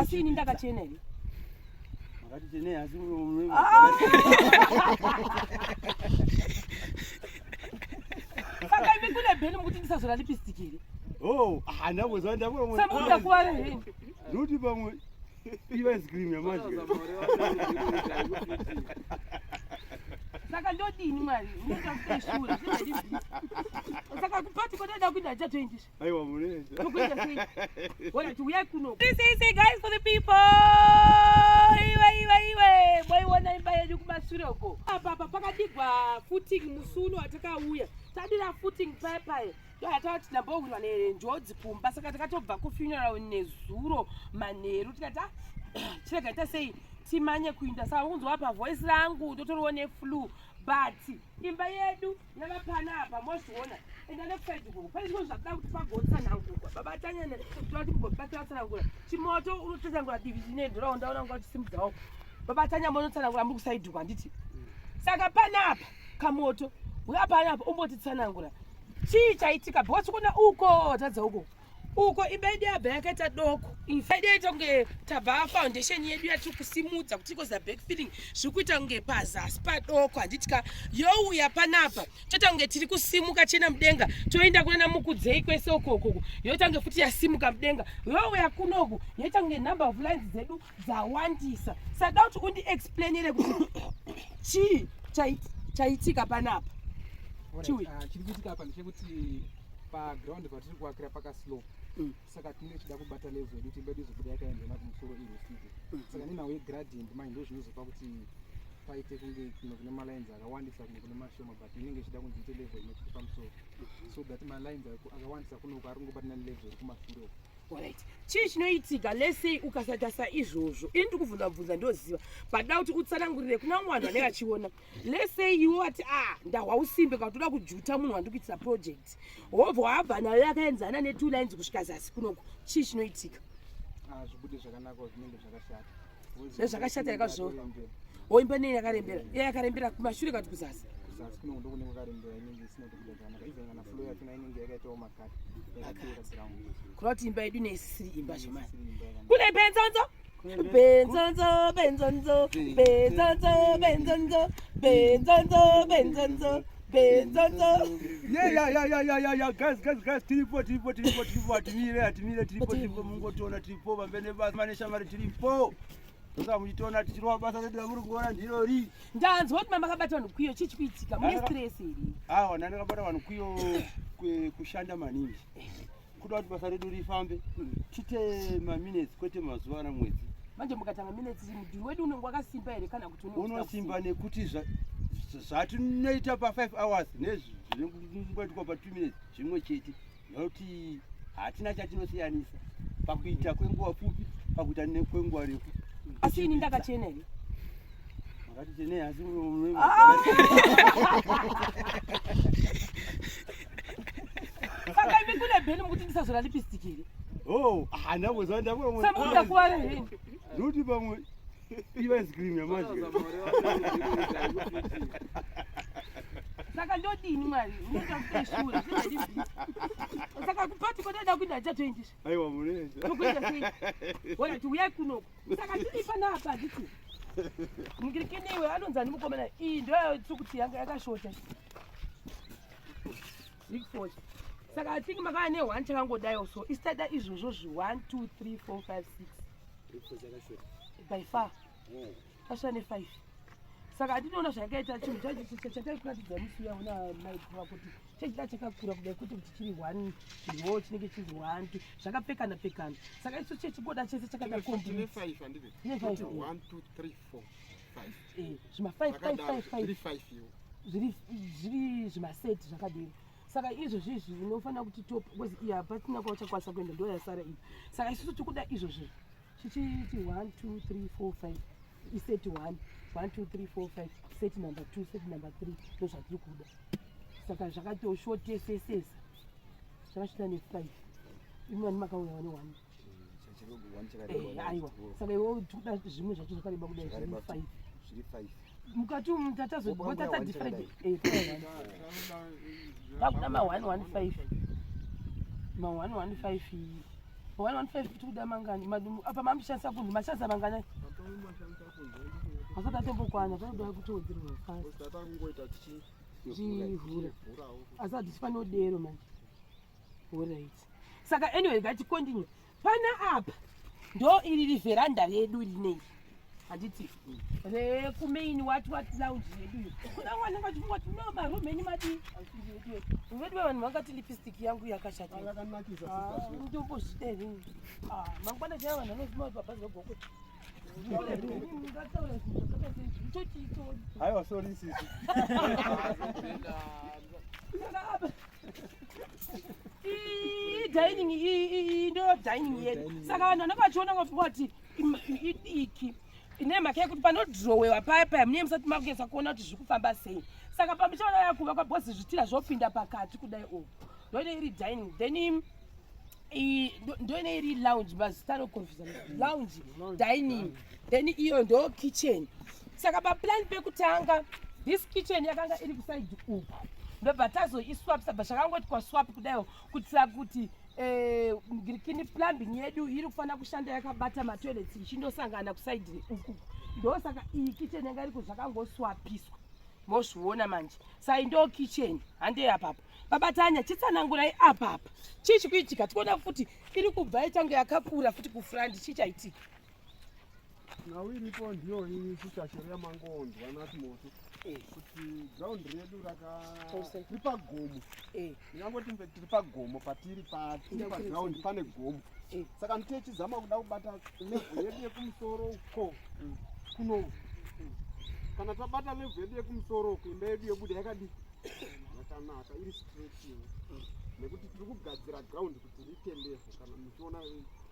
Asi ini ndakachena ere. Makati chene asi muromo. Saka imi kune bheni mukuti ndisazora lipstick ere. Oh, ndabo ndabo. Saka ndakuwara ere. Noti pamwe ice cream yamanje. Saka ndodini mwari, ndakufeshura, zvadini. Saka kupati kodada kuita cha 20. Aiwa muneza. Tokuita sei. Wala tuya kuno. Say guys for the people. Iwe. Mwayiona imba yedu kumasuroko. Apa pakadigwa footing musuno atakauya. Tadira footing paipai. Yatati nambowirwa nenjodzi kumba saka takatobva kufuneral nezuro manheru tikata chirega sei timanye kuinda saka unzwa pa voice rangu ndotoriwo neflu but imba yedu navapana apa mozviona enda nefaidi kuku pane zvinhu zvakuda kuti pagotsanangurwa babatanyana toti kugobatsanangura chimoto unototsanangura divi nenharaunda unanga uchisimudzawo babatanya monotsanangura muri kusaidhukwa nditi saka panapa kamoto uya panapa umbotitsanangura chii chaitika because kuna uko tadza uko ibeidi yabva yakaita doko ifaida yaita kunge tabva foundation yedu yatiri kusimudza kuti ikoza back filling zviri kuita kunge pazasi padoko handitika youya panapa toita kunge tiri kusimuka chena mudenga toenda kunana mukudzei kwese ukoko yoita kunge futi yasimuka mudenga youya kunoku yoita kunge number of lines dzedu dzawandisa sada kuti undiexplainire kuti chii chaitika panapa chiri kuitika apa ndechekuti paground patiri kuakira pakaslope saka tinenge chida kubata level yedu timbedu zokuda yakaendana kumusoro irusike saka nenawo yegradient mai ndo zvinozopa kuti paite kunge kune malines akawandisa kune mashoma but inenge chida kunzi ite level inoti pamusoro so that malines akawandisa kunoko ari kungobatana level kumasoro. Alright. Chii chinoitika lese ukasatasa izvozvo ini ndikubvunza ndoziva but da kuti utsanangurire kuna mwanhu anenge achiona lese iwe wati ndahwa usimbe kana toda kujuta munhu wandikuitira project wobva wabva nayo yakaenzana ne2 lines kusvika zasi kunoko chii chinoitika zvibude zvakanaka zvinenge zvakashata zvakashata yakazvova oimba nei yakarembera yakarembera kumashure kati kuzasi kuno ndo kunenge karembera inenge isina kubuda zvakanaka even kana flow yachona inenge yakaitawo makati yakapera ground kurati imba yedu neisiri imba zvomani Kune guys tiripo atimire mungotona tiripo pambene basa maneshamari tiripo toka muchitona tichirwa basa redu muri kuona ndirori ndanzwa kuti mama akabata vanhu kwiyo chii chikuitika mune stress iri ndakabata vanhu kwiyo kushanda maningi kuda kuti basa redu rifambe tite maminutes kwete mazuva namwedzi manje mukatanga minutes mudhuri wedu unenge wakasimba ere kana kuti unosimba nekuti zvatinoita pa5 hours nezvinongoitwa pa2 minutes zvimwe chete nokuti hatina chatinosiyanisa pakuita kwenguva pfupi pakuita kwenguva refu asi ini ndakachena ere makati chene asi saka imi kune bheni mukuti ndisazora lipstick ere ndabo saka ndakuwara ere noti pamwe ice cream yamanje saka ndodini mwari ndakufeshura zvadini saka kupati kodada kuita cha 20 aiwa muneza tokuita sei wala tuya kunoku saka tiri panapa nditi ngirikenewe anonzani mukomana iyi ndo tsukuti yanga yakashota Brickwork. Saka I think makane 1 chakangodayo so istada izvozvo 1 2 3 4 5 6 by far ashane 5 saka atinoona zvakaita chinhu chataikuratidza musi uya una maikura kuti chachida chakakura kudai kuti chiri 1 chiriwo chinenge chiri 1 2 zvakapfekana saka iso chechiboda chese chakada 5 handiti 1 2 3 4 5 zvima 5 zviri zvimaseti zvakadini saka izvozvi unofanira kuti top because iya patina kwachakwanisa kuenda ndo yasara iyi saka isusu tikuda izvozvi chichiti 1 2 3 4 5 iseti 1 1 2 3 4 5 seti number 2 seti number 3 ndo zvatiri kuda saka zvakatoshotesesesa zvakachita ne5 imwe makauya wane 1 aiwa saka iwe tikuda zvimwe zvacho zvakareba kudai zviri 5 mukati mutatazobota different vakuda ma 115 ma 115 115 kuda mangani apa mamshanisa kunhu mashanisa mangani asati atombokwana panoda kutodzerwa fast zvivhura asati tifanira dero manje. Alright, saka anyway ngatikontinue. Pana apa ndo iri veranda redu rinei handiti rekumain what lounge redu kuna mwana ngachifungwa kuti no marume ni madi vedu vanhu vakati lipstick yangu yakashata ndombozvidei mangwana chaiva vanhu vanozvima pabhazi rogokwe Aiwa, sorry sisi. Dining ndo dining yedu. Saka vanhu vanakachiona kuti iki ine mhaka yekuti panodhirowewa paya mune musati makugeza kuona kuti zviri kufamba sei. Saka pamuchaona yakuvakwa bhozi zvitira zvopinda pakati kudai uku ndoine iri dining then ndoine iri lounge mazita anoconfusa lounge dining then iyo ndo kitchen. Saka paplan pekutanga this kitchen yakanga iri kusaidi uku ndobva tazoiswapisa bva zvakangoti kwaswap kudaio kuitira kuti girikini plumbing yedu iri kufanira kushanda yakabata matoilets ichindosangana kusaidhi uku ndosaka iyi kitchen yanga iri kuzvakangoswapiswa mozviona manje. Sai ndo kitchen hande apapo babatanya chitsanangurai apapa chii chikuitika tikuona futi iri kubva itange yakakura futi kufrandi chii chaitika nhau iripo ndiyo iyi Sis Shero yamangondwa nati moto kuti ground redu riri pagomo ingangoti tiri pagomo patiri paground pane gomo saka nditechizama kuda kubata level yedu yekumusoro uko kuno kana tabata level yedu yekumusoro uko imba yedu yobuda yakadi yakanaka iri straight nekuti tiri kugadzira ground kuti riite level kana muchiona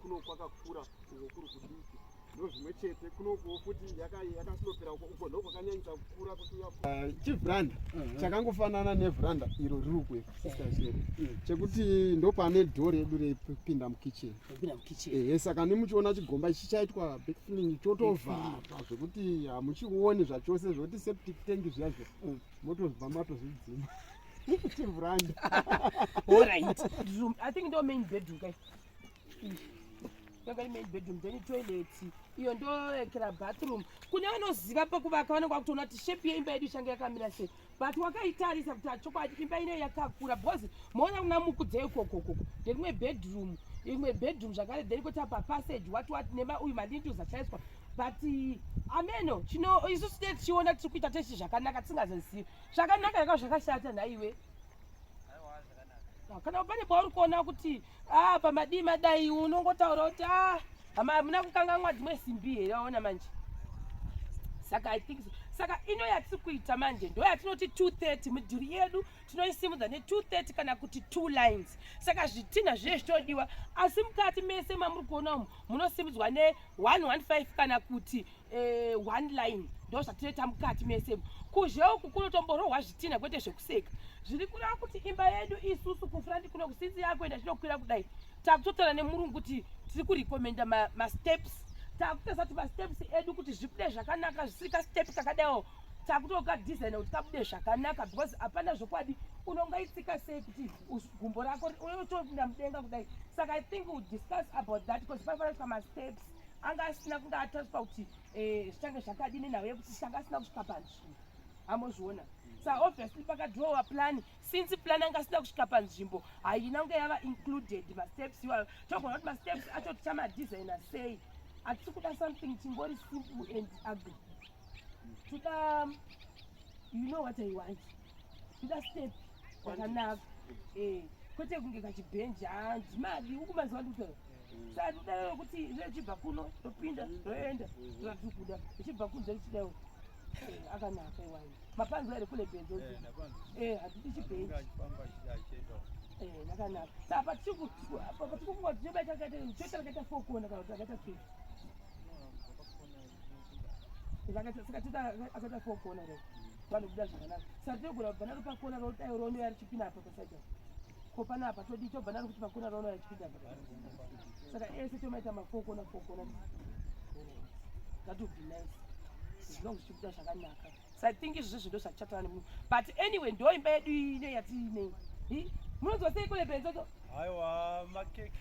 kuno kwakakura uko kuri kudiki ndo zvimwe chete kunokuwo futi yakasilopera uko ndo kwakanyanyisa kukura chivhuranda chakangofanana nevhuranda iro riri ukweka Sis Shero chekuti ndo pane dhoo redu repinda mukicheni saka nemuchiona chigomba ichi chaitwa backfilling chotovharwa zvekuti hamuchioni zvachose zvokuti septic tank zvazvo motobva matozvidzima chivhuranda. Alright, room I think ndo main bedroom guys. Yanga main bedroom then toilet iyo ndo ekera bathroom. Kune vanoziva pakuvaka vanenge vakutoona kuti shape yeimba yedu changa yakamira sei but wakaitarisa kuti chokwadi imba ine yakakura because moona kuna mukudze ikoko nderimwe bedroom imwe bedroom zvakare then kuti apa passage what nema uyu madindu zachaiswa but ameno chino isusu tichiona tiri kuita techi zvakanaka tisingazozivi zvakanaka yaka zvakashata nhaiwe kana pane pauri kuona kuti pamadii madai unongotaura kuti hamuna kukanganwa dzimwe simbi here waona manje. Saka I think so. Saka ino yatiri kuita manje ndo yatinoti 230 midhuri yedu tinoisimudza ne230 kana kuti 2 lines. Saka zvitina zvezvitodiwa asi mukati mese mamuri kuona umu munosimudzwa ne115 kana kuti 1 line ndo zvatinoita mukati mese kuzheuku kunotomborohwa zvitina kwete zvekuseka zviri kureva kuti imba yedu isusu kufrandi kuno kusinzi yakuenda chinokwira kudai takutotaura nemurungu kuti tiri kurekomenda masteps takutesa kuti masteps edu kuti zvibude zvakanaka zvisiri kastep kakadaiwo takutoka design kuti kabude zvakanaka because hapana zvokwadi unongaitsika sei kuti gumbo rako unotopinda mudenga kudai. Saka I think we'll discuss about that because pafanira kuita masteps anga asina kunge ataspa kuti zvichange zvakadini nawo yekuti changa asina kusvika panzvimbo amozviona. Saka obviously pakadhirowa plan since plan anga asina kusvika panzvimbo haina kunge yava included masteps iwayo togona kuti masteps acho tichamadesigner sei hatisi kuda something chingori simple and ugly toda you know what I want toda step yakanaka kwete kunge kachibhenji handimadi ukumaziva ndikutaura saka toda kuti richibva kuno topinda toenda totikuda richibva kunze richidawo akanaka iwani mapanzwa ere kule bhenji hatidi chibhenji nakanaka saka patikufunga kuti chobaita kaita 4 kona kana kuti akaita 3 saka tita akaita 4 kona re vanhu kuda zvakanaka saka tinogona kubva naro pakona rodai rono yarichipinda apa pasaida ko panapa todi tobva naro kuti pakona rono yarichipinda apa saka ese tomaita ma4 kona that would be nice as long as tichikuda zvakanaka. So I think izvozvo ndo zvatichataura nemunhu but anyway ndo imba yedu ine yatiinei munonzwa sei kule benzoto aiwa makeke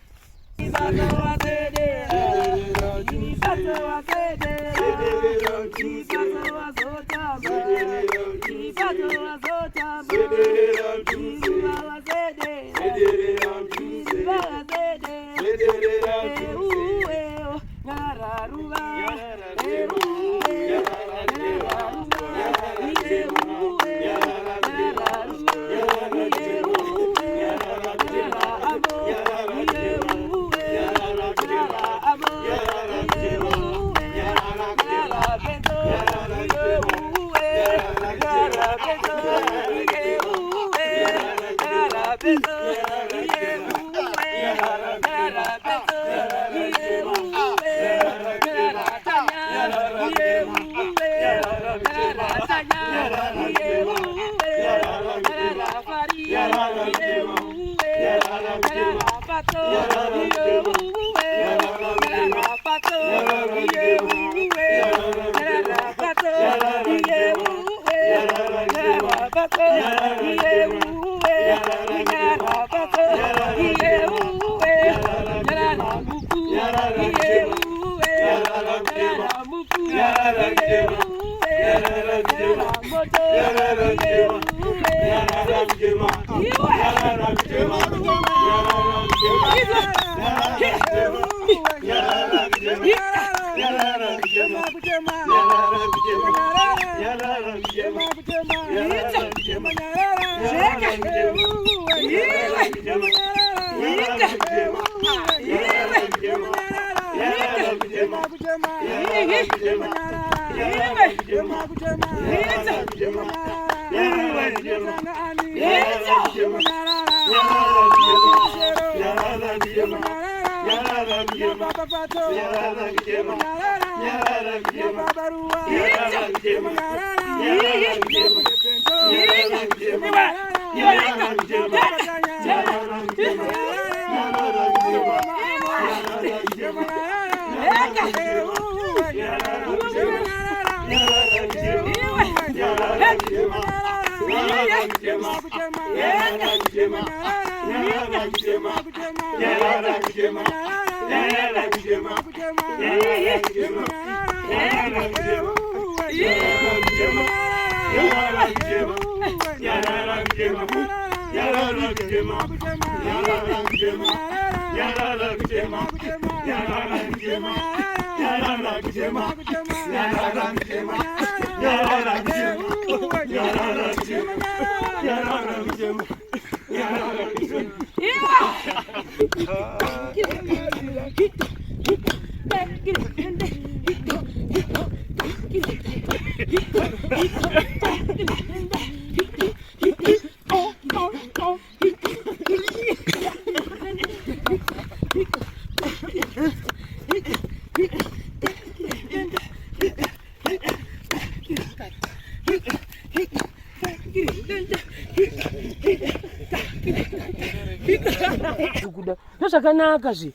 Zvakanaka zve.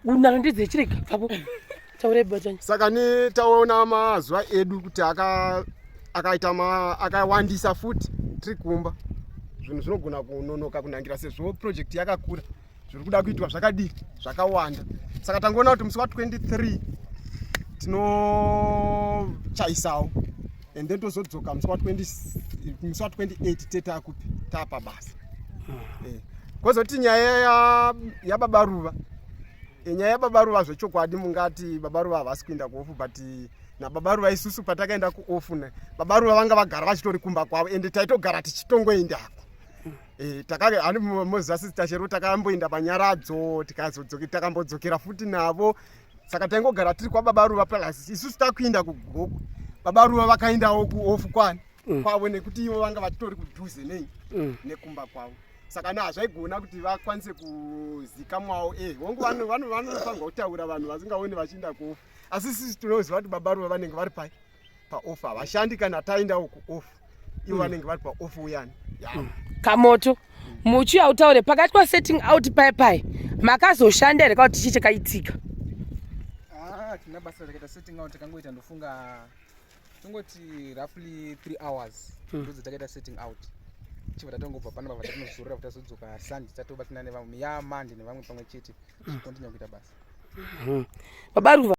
Unarandidze chirega papo. Taureba chani. Saka ni taona mazuva edu kuti akawandisa futi tiri kumba. Zvinhu zvinogona kunonoka kunangira sezvo project yakakura. Zviri kuda kuitwa zvakadiki, zvakawanda. Saka tangoona kuti musi wa 23 tinochaisawo. And then tozodzoka musi wa 28 tetakupi tapa basa. Kwozoti nyaya yababaruva. Nyaya yababaruva zvechokwadi mungati babaruva havasi kuenda kuofu, but nababaruva isusu patakaenda kuofu babaruva vanga vagara vachitori kumba kwavo ende taitogara tichitongoendako. Takage ani mozasi Sis Shero takamboenda panyaradzo takambodzokera futi navo. Saka taingogara tiri kwababaruva plus isusu takuenda kugoko. Babaruva vakaendawo kuofu kwani kwavo nekuti ivo vanga vachitori kudhuze nekumba kwavo. Saka nazvaigona kuti vakwanise kuzikamwawo hongu vanofanga kutaura vanhu vasingaoni vachienda kuofu. Asi sisi tinoziva kuti babaruva vanenge vari paofu, havashandi kana taendawo kuofu. Ivo vanenge vari paofu uyani. Kamoto muchi autaure pakati pa setting out pai makazoshanda here kuti chichi chakaitika. Tina basa rakaita setting out takangoita ndofunga tongoti roughly 3 hours ndozo takaita setting out. tichibva tatongobva pano pabva tatinozorora kuti tazodzoka sanje tatobatsina nevamwe yamande nevamwe pamwe chete tikontinya kuita basa baba ari